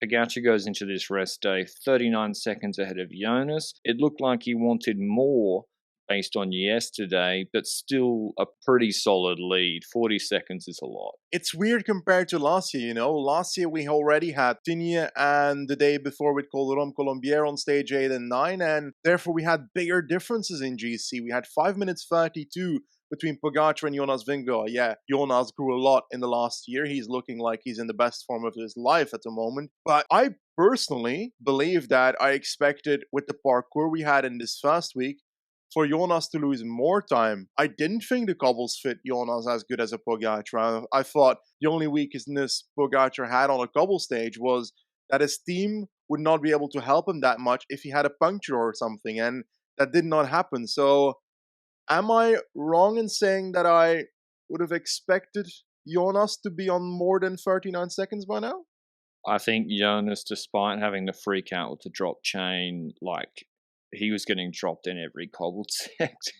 Pogacar goes into this rest day 39 seconds ahead of Jonas. It looked like he wanted more based on yesterday, but still a pretty solid lead. 40 seconds is a lot. It's weird compared to last year, you know. Last year we already had Tignes and the day before with Calderon Colombier on stage 8 and 9, and therefore we had bigger differences in GC. We had 5 minutes 32 between Pogacar and Jonas Vingegaard. Yeah, Jonas grew a lot in the last year. He's looking like he's in the best form of his life at the moment. But I personally believe that I expected, with the parkour we had in this first week, for Jonas to lose more time. I didn't think the cobbles fit Jonas as good as a Pogacar. I thought the only weakness Pogacar had on a cobble stage was that his team would not be able to help him that much if he had a puncture or something, and that did not happen. So, am I wrong in saying that I would have expected Jonas to be on more than 39 seconds by now? I think Jonas, despite having the freak out with the drop chain, like, he was getting dropped in every cobbled sector.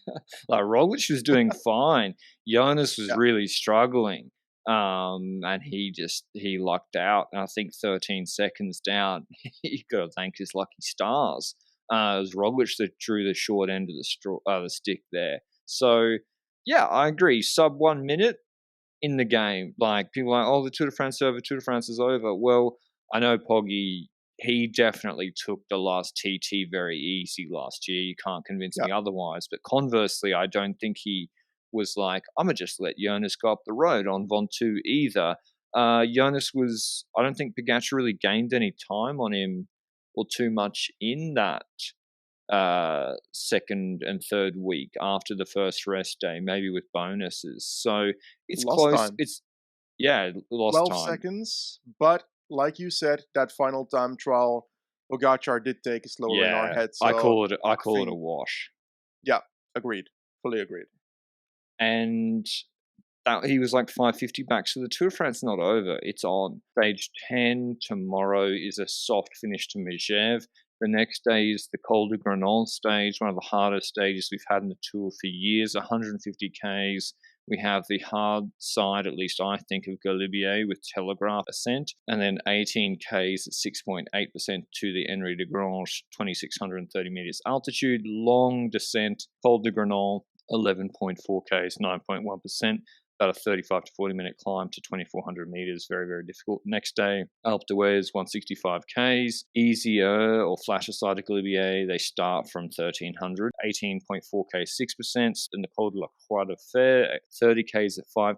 Like, Roglic was doing fine. Jonas was Yeah. really struggling. And he lucked out. And I think 13 seconds down, he got to thank his lucky stars. It was Roglic that drew the short end of the stick there. So, yeah, I agree. Sub 1 minute in the game. Like, people are like, oh, the Tour de France is over, Tour de France is over. Well, I know Poggy, he definitely took the last TT very easy last year. You can't convince Yeah. me otherwise. But conversely, I don't think he was like, I'm going to just let Jonas go up the road on Ventoux either. Jonas was, I don't think Pogacar really gained any time on him or too much in that second and third week after the first rest day, maybe with bonuses. So it's Lost close. time. It's, yeah, lost 12 time. seconds, but like you said, that final time trial, Pogacar did take it slower in our Yeah, head. I So call it I a think, wash. yeah, agreed, fully agreed. And that he was like 550 back. So the Tour de France not over. It's on. Stage 10 tomorrow is a soft finish to Megève. The next day is the Col de Grenon stage, one of the hardest stages we've had in the Tour for years, 150 Ks. We have the hard side, at least I think, of Galibier with telegraph ascent, and then 18 Ks at 6.8% to the Henri de Grange, 2,630 meters altitude, long descent, Col de Grenon, 11.4 Ks, 9.1%. About a 35 to 40 minute climb to 2,400 meters. Very, very difficult. Next day, Alpe d'Huez, 165 Ks. Easier or flasher side of Galibier, they start from 1,300, 18.4 Ks, 6%. And the Col de la Croix de Fer, 30 Ks at 5%.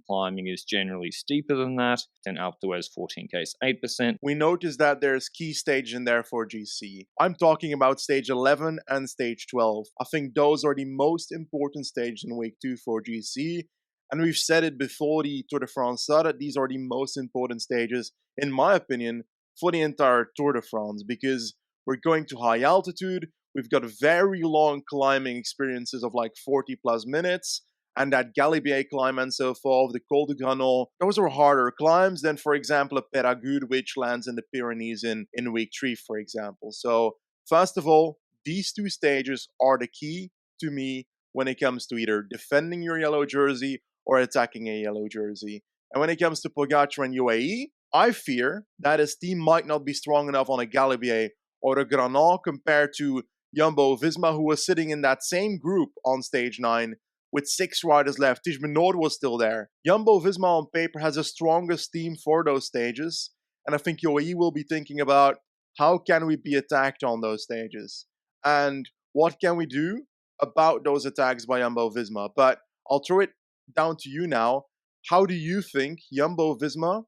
Climbing is generally steeper than that. Then Alpe d'Huez, 14 Ks, 8%. We noticed that there's key stages in there for GC. I'm talking about stage 11 and stage 12. I think those are the most important stages in week 2 for GC. And we've said it before the Tour de France started, these are the most important stages, in my opinion, for the entire Tour de France, because we're going to high altitude, we've got very long climbing experiences of like 40 plus minutes, and that Galibier climb and so forth, the Col de Granon, those are harder climbs than, for example, a Péragude, which lands in the Pyrenees in week 3, for example. So, first of all, these two stages are the key to me when it comes to either defending your yellow jersey or attacking a yellow jersey. And when it comes to Pogacar and UAE, I fear that his team might not be strong enough on a Galibier or a Granon compared to Jumbo-Visma, who was sitting in that same group on stage 9 with 6 riders left. Tish Benoit was still there. Jumbo-Visma on paper has the strongest team for those stages, and I think UAE will be thinking about how can we be attacked on those stages, and what can we do about those attacks by Jumbo-Visma. But I'll throw it down to you now. How do you think Jumbo-Visma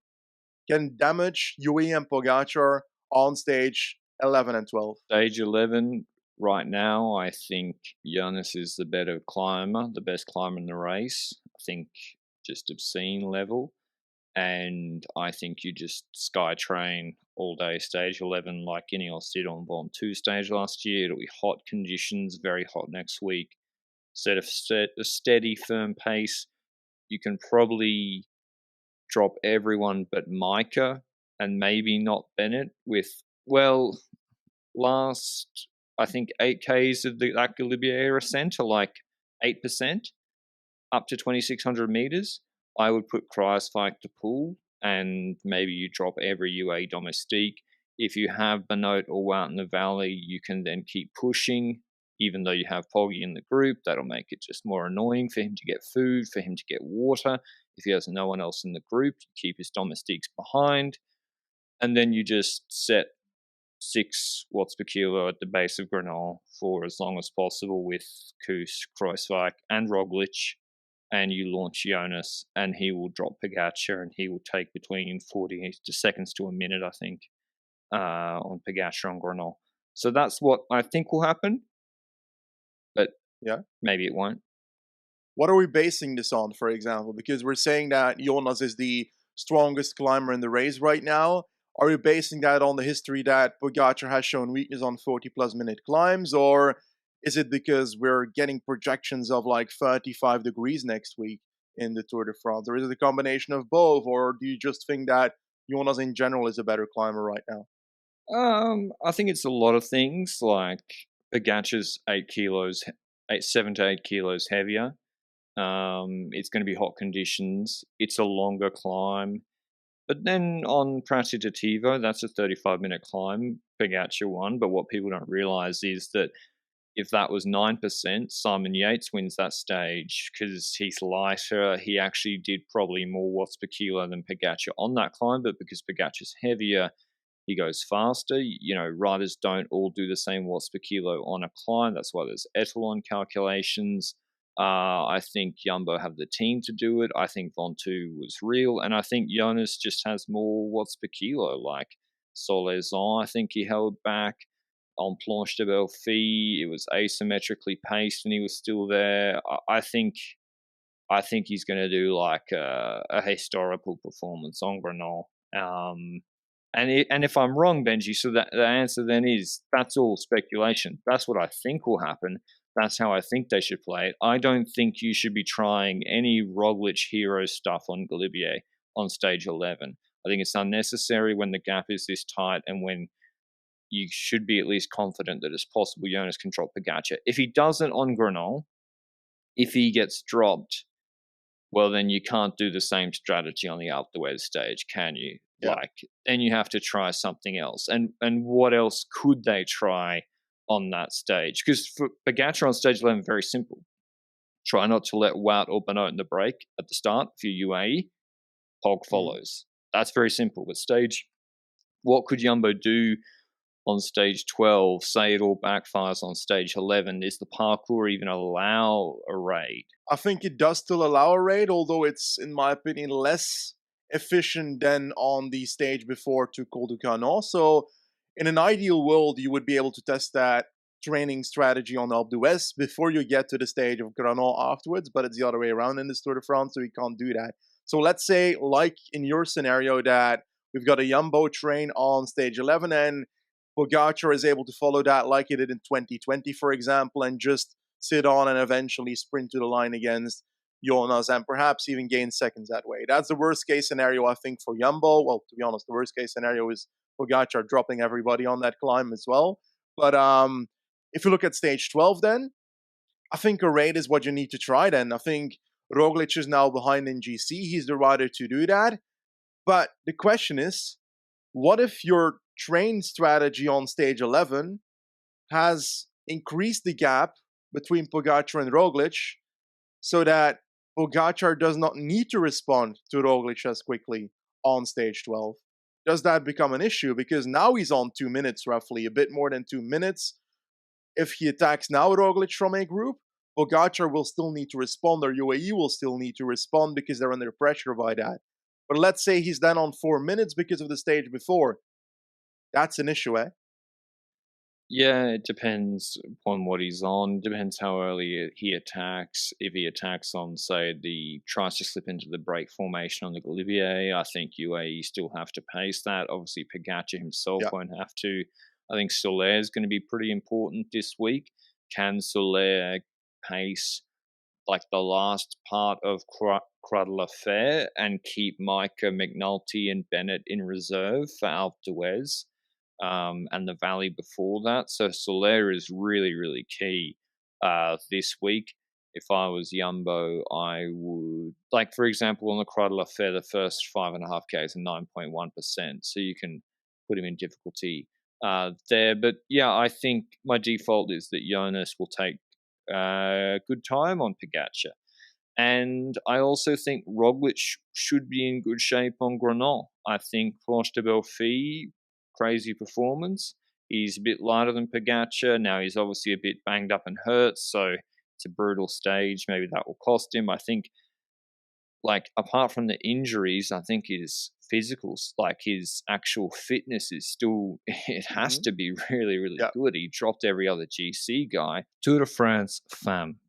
can damage UAE and Pogacar on stage 11 and 12? Stage 11, right now, I think Jonas is the better climber, the best climber in the race. I think just obscene level. And I think you just sky train all day. Stage 11, like Ineos did on Ventoux stage last year. It'll be hot conditions, very hot next week. Set a steady, firm pace. You can probably drop everyone but Micah and maybe not Bennett with, well, last, I think, 8Ks of that Galibier ascent are like 8%, up to 2,600 meters. I would put Kruijswijk to pool and maybe you drop every UAE domestique. If you have Benoit or Wout in the Valley, you can then keep pushing, even though you have Poggy in the group. That'll make it just more annoying for him to get food, for him to get water. If he has no one else in the group, you keep his domestiques behind. And then you just set 6 watts per kilo at the base of Grenal for as long as possible with Kuss, Kruijswijk, and Roglic, and you launch Jonas, and he will drop Pogacar, and he will take between 40 seconds to a minute, I think, on Pogacar on Grenal. So that's what I think will happen, but Yeah. maybe it won't. What are we basing this on, for example? Because we're saying that Jonas is the strongest climber in the race right now. Are we basing that on the history that Pogacar has shown weakness on 40-plus minute climbs? Or is it because we're getting projections of like 35 degrees next week in the Tour de France? Or is it a combination of both? Or do you just think that Jonas in general is a better climber right now? I think it's a lot of things, like Pogacar's 7 to 8 kilos heavier. It's going to be hot conditions. It's a longer climb. But then on Pratitativo, that's a 35-minute climb. Pogacar won. But what people don't realize is that if that was 9%, Simon Yates wins that stage because he's lighter. He actually did probably more watts per kilo than Pogacar on that climb, but because Pogacar's heavier, he goes faster. You know, riders don't all do the same watts per kilo on a climb. That's why there's echelon calculations. I think Jumbo have the team to do it. I think Ventoux was real. And I think Jonas just has more watts per kilo. Like Solaizon, I think he held back. On Planche de Belfi, it was asymmetrically paced and he was still there. I think he's going to do like a historical performance on Grenal. And if I'm wrong, Benji, so that the answer then is that's all speculation. That's what I think will happen. That's how I think they should play it. I don't think you should be trying any Roglic hero stuff on Galibier on stage 11. I think it's unnecessary when the gap is this tight and when you should be at least confident that it's possible Jonas can drop Pogacar. If he doesn't on Grenal, if he gets dropped, well, then you can't do the same strategy on the Alpe d'Huez stage, can you? Yeah. Like, then you have to try something else. And what else could they try on that stage? Because for Pogacar on stage 11, very simple. Try not to let Wout or Benoit in the break at the start for UAE. Pog follows. That's very simple. But what could Jumbo do on stage 12? Say it all backfires on stage 11. Is the parkour even allow a raid? I think it does still allow a raid, although it's, in my opinion, less efficient than on the stage before to Col du Canon. So, in an ideal world, you would be able to test that training strategy on Alpe d'Huez before you get to the stage of Granon afterwards, but it's the other way around in this Tour de France, so you can't do that. So let's say, like in your scenario, that we've got a Jumbo train on stage 11 and Pogacar is able to follow that like he did in 2020, for example, and just sit on and eventually sprint to the line against Jonas and perhaps even gain seconds that way. That's the worst case scenario, I think, for Jumbo. Well, to be honest, the worst case scenario is Pogacar dropping everybody on that climb as well. But if you look at stage 12 then, I think a raid is what you need to try then. I think Roglic is now behind in GC. He's the rider to do that. But the question is, what if your train strategy on stage 11 has increased the gap between Pogacar and Roglic so that Pogacar does not need to respond to Roglic as quickly on stage 12? Does that become an issue? Because now he's on 2 minutes roughly, a bit more than 2 minutes. If he attacks now Roglic from a group, Pogacar will still need to respond, or UAE will still need to respond because they're under pressure by that. But let's say he's then on 4 minutes because of the stage before. That's an issue, eh? Yeah, it depends upon what he's on. Depends how early he attacks. If he attacks on, say, tries to slip into the break formation on the Galibier, I think UAE still have to pace that. Obviously, Pogacar himself won't have to. I think Soler is going to be pretty important this week. Can Soler pace like the last part of Croix de la Fer and keep Micah, McNulty, and Bennett in reserve for Alpe d'Huez? And the Valley before that. So Soler is really, really key this week. if I was Jumbo, I would, like, for example, on the Croix de la Fer, the first 5.5Ks are 9.1%, so you can put him in difficulty there. But yeah, I think my default is that Jonas will take good time on Pogacar. And I also think Roglic should be in good shape on Granon. I think Planche de Belfi, crazy performance. He's a bit lighter than Pogacar. Now he's obviously a bit banged up and hurt, so it's a brutal stage. Maybe that will cost him. I think, like, apart from the injuries, I think his physicals, like his actual fitness is still, it has Hmm. to be really, really Yeah. good. He dropped every other GC guy. Tour de France Femme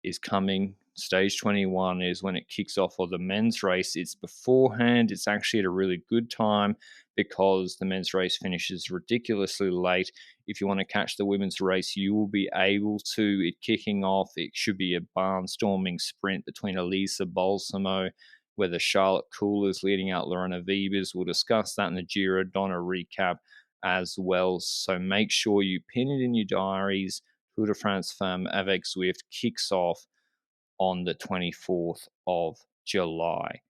is coming. Stage 21 is when it kicks off for the men's race. It's beforehand. It's actually at a really good time because the men's race finishes ridiculously late. If you want to catch the women's race, you will be able to. It kicking off, it should be a barnstorming sprint between Elisa Balsamo, whether Charlotte Kool is leading out Lorena Wiebes. We'll discuss that in the Giro Donna recap as well. So make sure you pin it in your diaries. Tour de France Femme avec Zwift kicks off on the 24th of July.